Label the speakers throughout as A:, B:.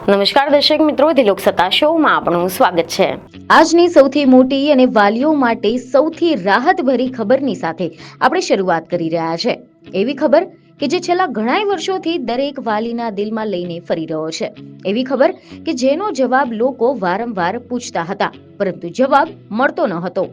A: નમસ્કાર દર્શક મિત્રો, દિલોક સત્તા શોમાં આપનું સ્વાગત છે।
B: આજની સૌથી મોટી અને વાલીઓ માટે સૌથી રાહતભરી ખબરની સાથે આપણે શરૂઆત કરી રહ્યા છે। એવી ખબર કે જે છેલ્લા ઘણા વર્ષોથી દરેક વાલીના દિલમાં લઈને ફરી રહ્યો છે। એવી ખબર કે જેનો જવાબ લોકો વારંવાર પૂછતા હતા, પરંતુ જવાબ મળતો ન હતો।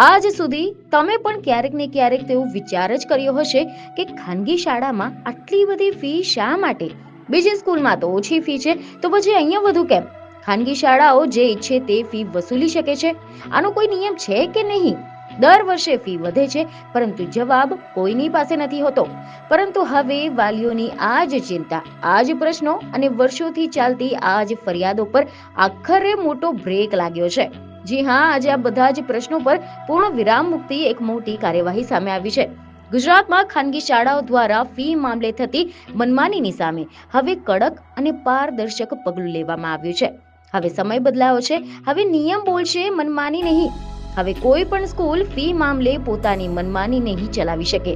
B: આજ સુધી તમે પણ ક્યારેક ને ક્યારેક તેવો વિચાર જ કર્યો હશે કે ખાનગી શાળામાં આટલી બધી ફી શા માટે? બીજી સ્કૂલમાં તો ઓછી ફી છે, તો પછી અહીંયા વધુ કેમ? ખાનગી શાળાઓ જે ઈચ્છે તે ફી વસૂલી શકે છે? આનો કોઈ નિયમ છે કે નહીં? દર વર્ષે ફી વધે છે, પરંતુ જવાબ કોઈની પાસે નથી હોતો। પરંતુ હવે વાલીઓની આ જ ચિંતા, આ જ પ્રશ્નો અને વર્ષોથી ચાલતી આ જ ફરિયાદો પર આખરે મોટો બ્રેક લાગ્યો છે। જી હા, આજે આ બધા જ પ્રશ્નો પર પૂર્ણ વિરામ મૂકતી એક મોટી કાર્યવાહી સામે આવી છે। ગુજરાતમાં ખાનગી શાળાઓ દ્વારા ફી મામલે થતી મનમાનીની સામે હવે કડક અને પારદર્શક પગલું લેવામાં આવ્યું છે। હવે સમય બદલાયો છે, હવે નિયમ બોલશે, મનમાની નહીં। હવે કોઈ પણ સ્કૂલ ફી મામલે પોતાની મનમાની નહીં ચલાવી શકે।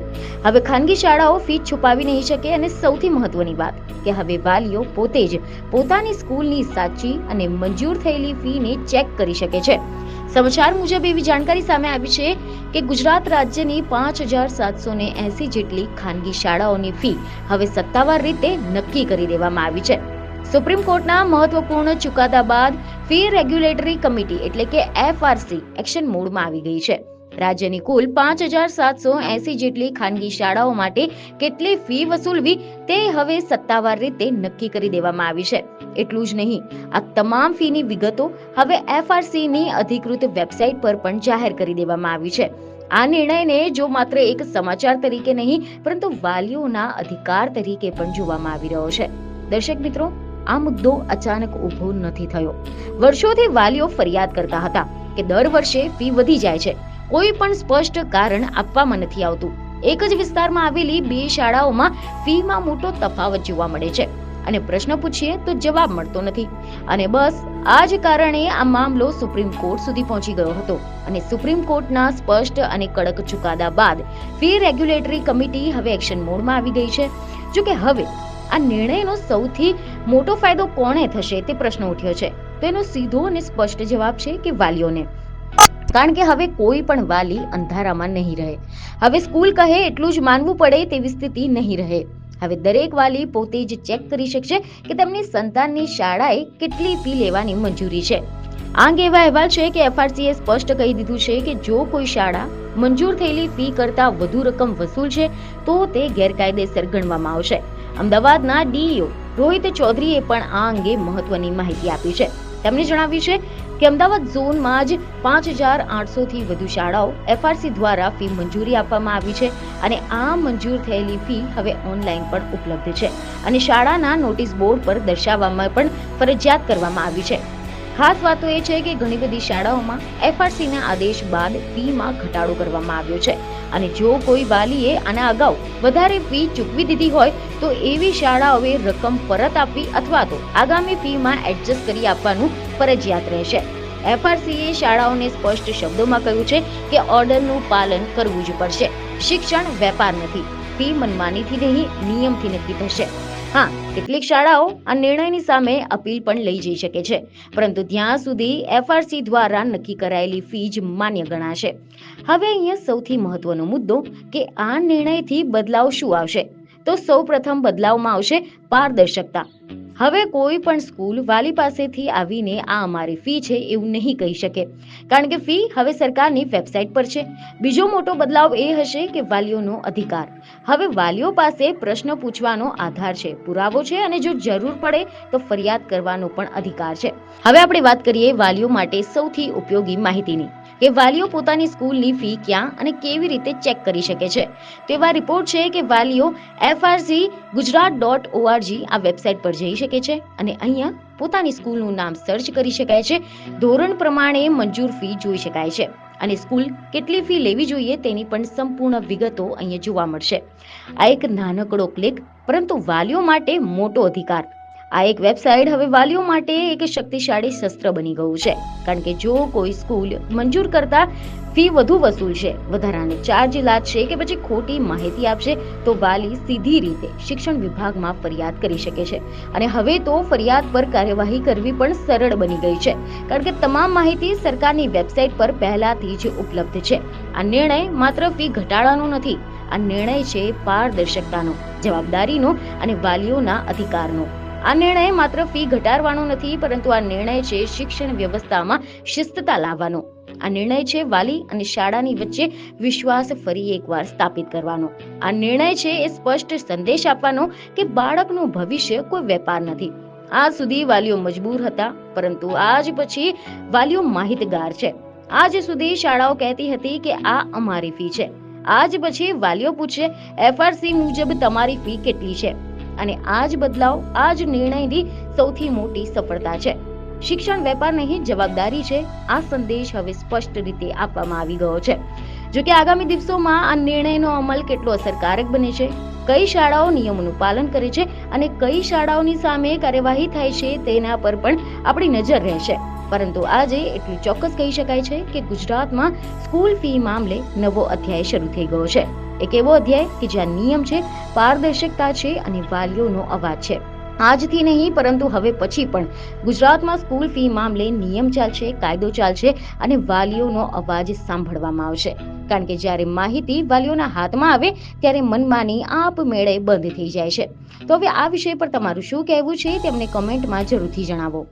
B: હવે ખાનગી શાળાઓ ફી છુપાવી નહીં શકે, અને સૌથી મહત્વની વાત કે હવે વાલીઓ પોતે જ પોતાની સ્કૂલની સાચી અને મંજૂર થયેલી ફીને ચેક કરી શકે છે। સમાચાર મુજબ એવી જાણકારી સામે આવી છે કે ગુજરાત રાજ્યની 5,780 જેટલી ખાનગી શાળાઓની ફી હવે સત્તાવાર રીતે નક્કી કરી દેવામાં આવી છે। સુપ્રીમ કોર્ટના મહત્વપૂર્ણ ચુકાદા બાદ ફી રેગ્યુલેટરી કમિટી એટલે કે FRC એક્શન મોડમાં આવી ગઈ છે। રાજ્યની કુલ 5,780 જેટલી ખાનગી શાળાઓ માટે કેટલી ફી વસૂલવી તે હવે સત્તાવાર રીતે નક્કી કરી દેવામાં આવી છે। એટલું જ નહીં, આ તમામ ફીની વિગતો હવે FRC ની અધિકૃત વેબસાઇટ પર પણ જાહેર કરી દેવામાં આવી છે। આ નિર્ણયને જો માત્ર એક સમાચાર તરીકે નહીં, પરંતુ વાલીઓના અધિકાર તરીકે પણ જોવામાં આવી રહ્યો છે। દર્શક મિત્રો, આ મુદ્દો અચાનક ઊભો નથી થયો। વર્ષોથી વાલીઓ ફરિયાદ કરતા હતા કે દર વર્ષે ફી વધી જાય છે, કોઈ પણ સ્પષ્ટ કારણ આપવામાં નથી આવતું। એક જ વિસ્તારમાં આવેલી બે શાળાઓમાં ફીમાં મોટો તફાવત જોવા મળે છે, અને પ્રશ્ન પૂછીએ તો જવાબ મળતો નથી। અને બસ આ જ કારણે આ મામલો સુપ્રીમ કોર્ટ સુધી પહોંચી ગયો હતો, અને સુપ્રીમ કોર્ટના સ્પષ્ટ અને કડક ચુકાદા બાદ ફી રેગ્યુલેટરી કમિટી હવે એક્શન મોડમાં આવી ગઈ છે। જો કે હવે આ નિર્ણયનો સૌથી મોટો ફાયદો કોને થશે તે પ્રશ્ન ઉઠ્યો છે, તો એનો સીધો અને સ્પષ્ટ જવાબ છે કે વાલીઓને। કારણ કે હવે કોઈ પણ વાલી અંધારામાં નહીં રહે। હવે સ્કૂલ કહે એટલું જ માનવું પડે તેવી સ્થિતિ નહીં રહે। હવે દરેક વાલી પોતે જ ચેક કરી શકશે કે તેમની સંતાનની શાળાએ કેટલી ફી લેવાની મંજૂરી છે। આ અંગે એવા અહેવાલ છે કે FRC એ સ્પષ્ટ કહી દીધું છે કે જો કોઈ શાળા મંજૂર થયેલી ફી કરતા વધુ રકમ વસૂલશે તો તે ગેરકાયદેસર ગણવામાં આવશે। અમદાવાદના DEO રોહિત ચૌધરીએ પણ આ અંગે મહત્વની માહિતી આપી છે। તેમણે જણાવ્યું છે કે અમદાવાદ ઝોનમાં જ 5,800 થી વધુ શાળાઓ FRC દ્વારા ફી મંજૂરી આપવામાં આવી છે, અને આ મંજૂર થયેલી ફી હવે ઓનલાઈન પણ ઉપલબ્ધ છે, અને શાળાના નોટિસ બોર્ડ પર દર્શાવવામાં પણ ફરજિયાત કરવામાં આવી છે। ખાસ વાત તો એ છે કે ઘણી બધી શાળાઓમાં FRCના આદેશ બાદ ફીમાં ઘટાડો કરવામાં આવ્યો છે, અને જો કોઈ વાલીએ આના અગાઉ વધારે ફી ચૂકવી દીધી હોય તો એવી શાળાઓએ રકમ પરત આપવી અથવા તો આગામી ફીમાં એડજસ્ટ કરી આપવાનું ફરજિયાત રહેશે। FRCએ શાળાઓને સ્પષ્ટ શબ્દોમાં કહ્યું છે કે ઓર્ડરનું પાલન કરવું જ પડશે। શિક્ષણ વેપાર નથી, ફી મનમાનીથી નહીં, નિયમથી નક્કી થશે। હા, કેટલીક શાળાઓ આ નિર્ણયની સામે અપીલ પણ લઈ જઈ શકે છે, પરંતુ ત્યાં સુધી FRC દ્વારા નક્કી કરાયેલી ફી જ માન્ય ગણાશે। હવે અહીંયા સૌથી મહત્વનો મુદ્દો કે આ નિર્ણયથી બદલાવ શું આવશે? તો સૌપ્રથમ બદલાવમાં આવશે પારદર્શકતા। હવે કોઈ પણ સ્કૂલ વાલી પાસેથી આવીને આ અમારી ફી છે એવું નહીં કહી શકે, કારણ કે ફી હવે સરકારની વેબસાઇટ પર છે। બીજો મોટો બદલાવ એ હશે કે વાલીઓનો અધિકાર। હવે વાલીઓ પાસે પ્રશ્ન પૂછવાનો આધાર છે, પુરાવો છે, અને જો જરૂર પડે તો ફરિયાદ કરવાનો પણ અધિકાર છે। હવે આપણે વાત કરીએ વાલીઓ માટે સૌથી ઉપયોગી માહિતીની, કે વાલીઓ પોતાની સ્કૂલની ફી ક્યાં અને કેવી રીતે ચેક કરી શકે છે। તેવા રિપોર્ટ છે કે વાલીઓ frcgujarat.org આ વેબસાઇટ પર જઈ શકે છે, અને અહીંયા પોતાની સ્કૂલનું નામ સર્ચ કરી શકાય છે, ધોરણ પ્રમાણે મંજૂર ફી જોઈ શકાય છે, અને સ્કૂલ કેટલી ફી લેવી જોઈએ તેની પણ સંપૂર્ણ વિગતો અહીંયા જોવા મળશે। આ એક નાનકડો ક્લિક, પરંતુ વાલીઓ માટે મોટો અધિકાર। આ એક વેબસાઇટ હવે વાલીઓ માટે એક શક્તિશાળી શસ્ત્ર બની ગયું છે, કારણ કે જો કોઈ સ્કૂલ મંજૂર કરતા ફી વધુ વસૂલશે, વધારાને ચાર્જ લાદશે કે પછી ખોટી માહિતી આપશે તો વાલી સીધી રીતે શિક્ષણ વિભાગમાં ફરિયાદ કરી શકે છે. અને હવે તો ફરિયાદ પર કાર્યવાહી કરવી પણ સરળ બની ગઈ છે, કારણ કે તમામ માહિતી સરકારની વેબસાઇટ પર પહેલાથી જ ઉપલબ્ધ છે. આ નિર્ણય માત્ર ફી ઘટાડવાનો નથી, આ નિર્ણય છે પારદર્શકતાનો, જવાબદારીનો અને વાલીઓના અધિકારનો. આ નિર્ણય માત્ર ફી ઘટાડવાનો નથી, પરંતુ આ નિર્ણય છે શિક્ષણ વ્યવસ્થામાં શિસ્તતા લાવવાનો. આ નિર્ણય છે વાલી અને શાળાની વચ્ચે વિશ્વાસ ફરી એકવાર સ્થાપિત કરવાનો. આ નિર્ણય છે એ સ્પષ્ટ સંદેશ આપવાનો કે બાળકનું ભવિષ્ય કોઈ વેપાર નથી. આજ સુધી વાલીઓ મજબૂર હતા, પરંતુ આજ પછી વાલીઓ માહિતગાર છે. આજ સુધી શાળાઓ કહેતી હતી કે આ અમારી ફી છે. આજ પછી વાલીઓ પૂછે એફઆરસી મુજબ તમારી ફી કેટલી છે. અને આજ બદલાવ, આજ નિર્ણયની સૌથી મોટી સફળતા છે. શિક્ષણ વેપાર નહીં, જવાબદારી છે. આ સંદેશ હવે સ્પષ્ટ રીતે આપવામાં આવી ગયો છે. જો કે આગામી દિવસોમાં આ નિર્ણયનો અમલ કેટલો અસરકારક બને છે, કઈ શાળાઓ નિયમોનું પાલન કરે છે અને કઈ શાળાઓની સામે કાર્યવાહી થાય છે, તેના પર પણ આપણી નજર રહેશે. પરંતુ આજે એટલું ચોક્કસ કહી શકાય છે કે ગુજરાતમાં સ્કૂલ ફી મામલે નવો અધ્યાય શરૂ થઈ ગયો છે. એક એવો અધ્યાય કે જ્યાં નિયમ છે, પારદર્શકતા છે અને વાલીઓનો અવાજ છે. આજથી નહીં, પરંતુ હવે પછી પણ ગુજરાતમાં સ્કૂલ ફી મામલે નિયમ ચાલશે, કાયદો ચાલશે અને વાલીઓનો અવાજ સાંભળવામાં આવશે. કારણ કે જ્યારે માહિતી વાલીઓના હાથમાં આવે ત્યારે મનમાની આપમેળે બંધ થઈ જાય છે. તો હવે આ વિષય પર તમારું શું કહેવું છે તે અમને કમેન્ટમાં જરૂરથી જણાવો.